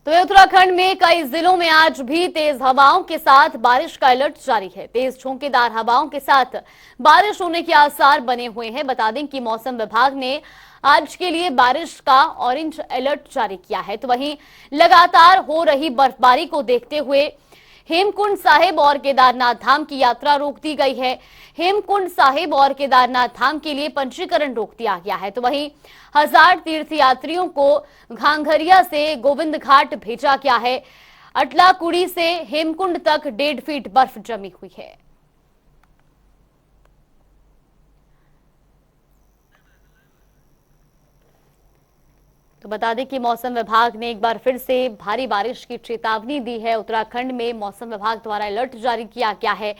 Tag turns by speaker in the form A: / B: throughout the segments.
A: तो उत्तराखंड में कई जिलों में आज भी तेज हवाओं के साथ बारिश का अलर्ट जारी है। तेज झोंकेदार हवाओं के साथ बारिश होने के आसार बने हुए हैं। बता दें कि मौसम विभाग ने आज के लिए बारिश का ऑरेंज अलर्ट जारी किया है। तो वहीं लगातार हो रही बर्फबारी को देखते हुए हेमकुंड साहिब और केदारनाथ धाम की यात्रा रोक दी गई है। हेमकुंड साहिब और केदारनाथ धाम के लिए पंजीकरण रोक दिया गया है। तो वहीं 1000 तीर्थयात्रियों को घांघरिया से गोविंद घाट भेजा गया है। अटलाकुड़ी से हेमकुंड तक 1.5 फीट बर्फ जमी हुई है। तो बता दें कि मौसम विभाग ने एक बार फिर से भारी बारिश की चेतावनी दी है। उत्तराखंड में मौसम विभाग द्वारा अलर्ट जारी किया गया है।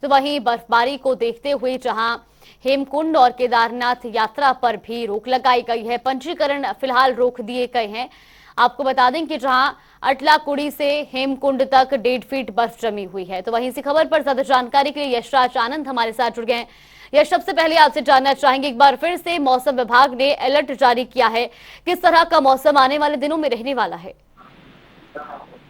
A: तो वहीं बर्फबारी को देखते हुए जहां हेमकुंड और केदारनाथ यात्रा पर भी रोक लगाई गई है, पंजीकरण फिलहाल रोक दिए गए हैं। आपको बता दें कि जहां अटलाकुड़ी से हेमकुंड तक 1.5 फीट बर्फ जमी हुई है। तो वहीं इसी खबर पर ज्यादा जानकारी के लिए यशराज आनंद हमारे साथ जुड़ गए हैं। यश, सबसे पहले आपसे जानना चाहेंगे, एक बार फिर से मौसम विभाग ने अलर्ट जारी किया है, किस तरह का मौसम आने वाले दिनों में रहने वाला है?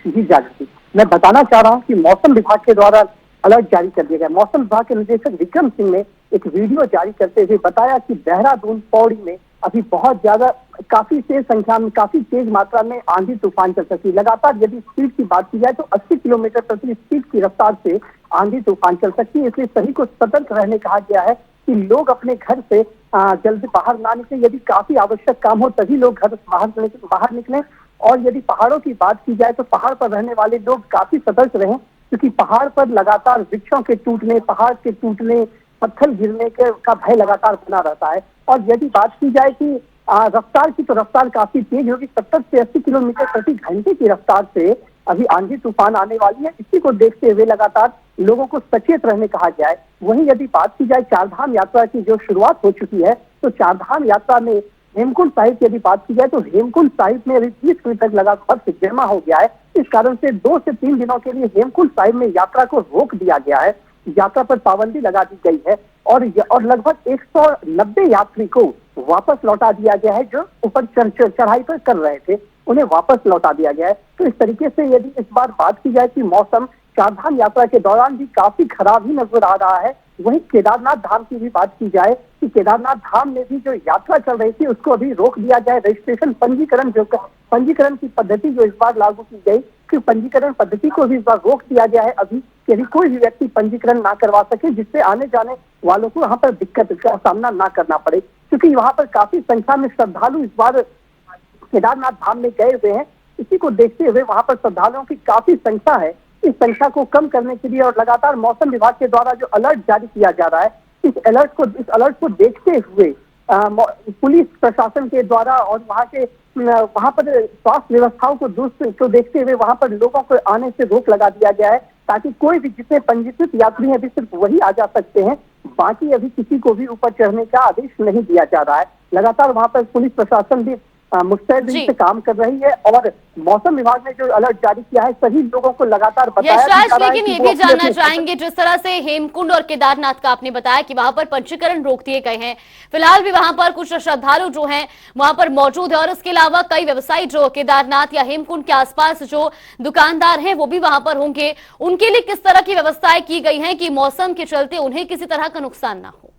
B: जी जागृति, मैं बताना चाह रहा हूँ कि मौसम विभाग के द्वारा अलर्ट जारी कर दिया गया। मौसम विभाग के निदेशक विक्रम सिंह ने एक वीडियो जारी करते हुए बताया कि देहरादून पौड़ी में अभी बहुत ज्यादा काफी तेज संख्या में काफी तेज मात्रा में आंधी तूफान चल सकती है। लगातार यदि स्पीड की बात की जाए तो 80 किलोमीटर प्रति स्पीड की रफ्तार से आंधी तूफान चल सकती है। इसलिए सभी को सतर्क रहने कहा गया है कि लोग अपने घर से जल्दी बाहर ना निकले। यदि काफी आवश्यक काम हो तभी लोग घर से बाहर निकलें। और यदि पहाड़ों की बात की जाए तो पहाड़ पर रहने वाले लोग काफी सतर्क रहें, क्योंकि पहाड़ पर लगातार वृक्षों के टूटने, पहाड़ के टूटने, पत्थर गिरने का भय लगातार बना रहता है। और यदि बात की जाए कि रफ्तार की, तो रफ्तार काफी तेज होगी। 70 से 80 किलोमीटर प्रति घंटे की रफ्तार से अभी आंधी तूफान आने वाली है। इसी को देखते हुए लगातार लोगों को सचेत रहने कहा गया है। वहीं यदि बात की जाए चारधाम यात्रा की जो शुरुआत हो चुकी है, तो चारधाम यात्रा में हेमकुंड साहिब की यदि बात की जाए तो हेमकुंड साहिब में अभी 30 फीट तक लगा बर्फ जमा हो गया है। इस कारण से 2 से 3 दिनों के लिए हेमकुंड साहिब में यात्रा को रोक दिया गया है। यात्रा पर पाबंदी लगा दी गई है और लगभग 190 यात्री को वापस लौटा दिया गया है, जो ऊपर चढ़ाई पर कर रहे थे, उन्हें वापस लौटा दिया गया है। तो इस तरीके से यदि इस बार बात की जाए कि मौसम चारधाम यात्रा के दौरान भी काफी खराब ही नजर आ रहा है। वहीं केदारनाथ धाम की भी बात की जाए कि केदारनाथ धाम में भी जो यात्रा चल रही थी उसको अभी रोक दिया जाए। रजिस्ट्रेशन पंजीकरण की पद्धति जो इस बार लागू की गई, कि पंजीकरण पद्धति को भी इस बार रोक दिया गया है अभी, कि अभी कोई भी व्यक्ति पंजीकरण ना करवा सके, जिससे आने जाने वालों को वहां पर दिक्कत का सामना ना करना पड़े। क्योंकि वहां पर काफी संख्या में श्रद्धालु इस बार केदारनाथ धाम में गए हुए हैं। इसी को देखते हुए वहां पर श्रद्धालुओं की काफी संख्या है। इस संख्या को कम करने के लिए और लगातार मौसम विभाग के द्वारा जो अलर्ट जारी किया जा रहा है, इस अलर्ट को देखते हुए पुलिस प्रशासन के द्वारा और वहां पर स्वास्थ्य व्यवस्थाओं को को देखते हुए वहां पर लोगों को आने से रोक लगा दिया गया है, ताकि कोई भी, जितने पंजीकृत यात्री हैं अभी सिर्फ वही आ जा सकते हैं, बाकी अभी किसी को भी ऊपर चढ़ने का आदेश नहीं दिया जा रहा है। लगातार वहां पर पुलिस प्रशासन भी मुस्तैदी से काम कर रही है और मौसम विभाग ने जो अलर्ट जारी किया है सभी लोगों को लगातार बताया।
A: लेकिन ये भी जानना चाहेंगे, जिस तरह से हेमकुंड और केदारनाथ का आपने बताया कि वहां पर पंजीकरण रोक दिए गए हैं, फिलहाल भी वहां पर कुछ श्रद्धालु जो हैं वहां पर मौजूद है और इसके अलावा कई व्यवसायी जो केदारनाथ या हेमकुंड के आसपास जो दुकानदार हैं वो भी वहां पर होंगे, उनके लिए किस तरह की व्यवस्थाएं की गई है कि मौसम के चलते उन्हें किसी तरह का नुकसान ना हो?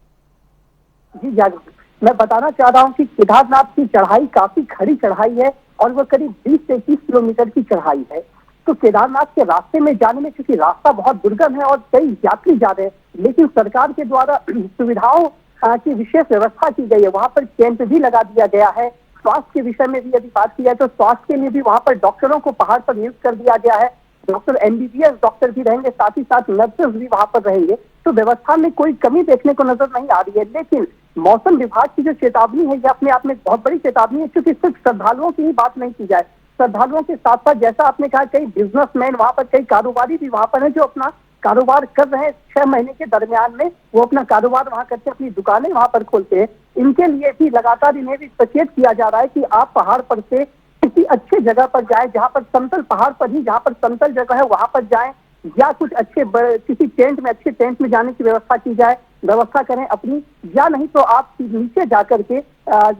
B: जी जागृति, मैं बताना चाह रहा हूँ कि केदारनाथ की चढ़ाई काफी खड़ी चढ़ाई है और वह करीब 20 से 21 किलोमीटर की चढ़ाई है। तो केदारनाथ के रास्ते में जाने में, क्योंकि रास्ता बहुत दुर्गम है और कई यात्री जा रहे हैं, लेकिन सरकार के द्वारा सुविधाओं की विशेष व्यवस्था की गई है। वहां पर कैंप भी लगा दिया गया है। स्वास्थ्य के विषय में भी यदि बात की जाए तो स्वास्थ्य के लिए भी वहां पर डॉक्टरों को पहाड़ पर नियुक्त कर दिया गया है। डॉक्टर MBBS डॉक्टर भी रहेंगे, साथ ही साथ नर्सेस भी वहां पर रहेंगे। तो व्यवस्था में कोई कमी देखने को नजर नहीं आ रही है। लेकिन मौसम विभाग की जो चेतावनी है ये अपने आप में बहुत बड़ी चेतावनी है, क्योंकि सिर्फ श्रद्धालुओं की ही बात नहीं की जाए। श्रद्धालुओं के साथ साथ, जैसा आपने कहा, कई बिजनेसमैन वहां पर, कई कारोबारी भी वहां पर हैं जो अपना कारोबार कर रहे हैं। 6 महीने के दरमियान में वो अपना कारोबार वहां करके अपनी दुकानें वहां पर खोलते हैं। इनके लिए भी लगातार इन्हें भी सचेत किया जा रहा है कि आप पहाड़ पर से किसी अच्छे जगह पर जाएं, जहां पर समतल पहाड़ पर ही, जहां पर समतल जगह है वहां पर जाएं, या कुछ अच्छे किसी टेंट में, अच्छे टेंट में जाने की व्यवस्था की जाए। व्यवस्था करें अपनी, या नहीं तो आप नीचे जाकर के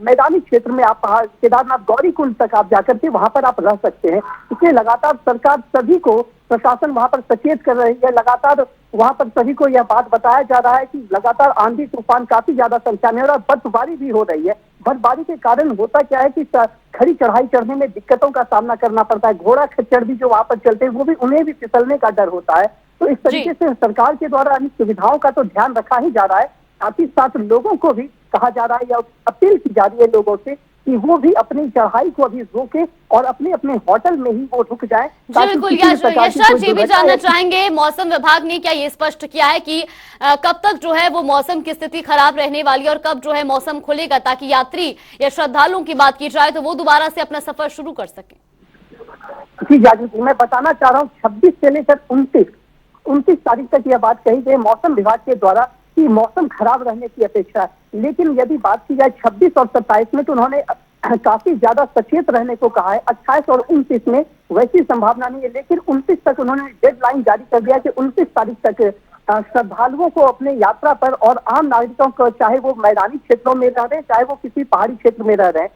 B: मैदानी क्षेत्र में आप पहाड़ केदारनाथ गौरी कुंड तक आप जाकर के वहां पर आप रह सकते हैं। इसलिए लगातार सरकार सभी को, प्रशासन वहां पर सचेत कर रही है, लगातार वहां पर सभी को यह बात बताया जा रहा है कि लगातार आंधी तूफान काफी ज्यादा संख्या में और बर्फबारी भी हो रही है। बर्फबारी के कारण होता क्या है कि खड़ी चढ़ाई चढ़ने में दिक्कतों का सामना करना पड़ता है। घोड़ा खच्चर भी जो वहां पर चलते हैं वो भी, उन्हें भी फिसलने का डर होता है। तो इस तरीके से सरकार के द्वारा अन्य सुविधाओं का तो ध्यान रखा ही जा रहा है, साथ ही साथ लोगों को भी कहा जा रहा है या अपील की जा रही है लोगों से कि वो भी अपनी चढ़ाई को अभी रोके और अपने अपने होटल में ही वो रुक जाए।
A: जी बिल्कुल, यशराज जी भी जानना चाहेंगे, मौसम विभाग ने क्या ये स्पष्ट किया है कि कब तक जो है वो मौसम की स्थिति खराब रहने वाली है और कब जो है मौसम खुलेगा, ताकि यात्री या श्रद्धालुओं की बात की जाए तो वो दोबारा से अपना सफर शुरू कर सके?
B: जी जागृत जी, मैं बताना चाह रहा हूँ 26 से लेकर 29 तारीख तक यह बात कही गई मौसम विभाग के द्वारा कि मौसम खराब रहने की अपेक्षा है। लेकिन यदि बात की जाए 26 और 27 में तो उन्होंने काफी ज्यादा सचेत रहने को कहा है। 28 और 29 में वैसी संभावना नहीं है, लेकिन 29 तक उन्होंने डेडलाइन जारी कर दिया कि 29 तारीख तक श्रद्धालुओं को अपने यात्रा पर और आम नागरिकों को, चाहे वो मैदानी क्षेत्रों में रह रहे हैं चाहे वो किसी पहाड़ी क्षेत्र में रह रहे हैं,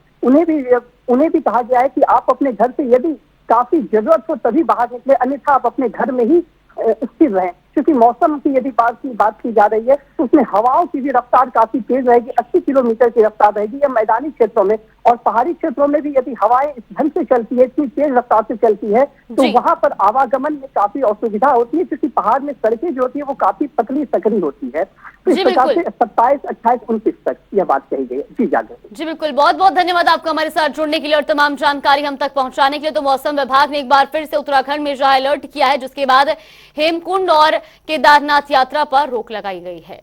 B: उन्हें भी कहा गया है कि आप अपने घर से यदि काफी जरूरत हो तभी बाहर निकले, अन्यथा आप अपने घर में ही स्थिर रहें। क्योंकि मौसम की यदि बात की जा रही है तो उसमें हवाओं की भी रफ्तार काफी तेज रहेगी, 80 किलोमीटर की रफ्तार रहेगी। या मैदानी क्षेत्रों में और पहाड़ी क्षेत्रों में भी यदि हवाएं इस ढंग से चलती है, इतनी तेज रफ्तार से चलती है, तो वहां पर आवागमन में काफी असुविधा होती है, क्योंकि पहाड़ में सड़कें जो होती है वो काफी पतली सकरी होती है। तो इस प्रकार से 27, 28, 29 तक यह बात कही गई है। जी जागृति
A: जी बिल्कुल, बहुत बहुत धन्यवाद आपका हमारे साथ जुड़ने के लिए और तमाम जानकारी हम तक पहुंचाने के लिए। तो मौसम विभाग ने एक बार फिर से उत्तराखंड में अलर्ट किया है, जिसके बाद हेमकुंड और केदारनाथ यात्रा पर रोक लगाई गई है।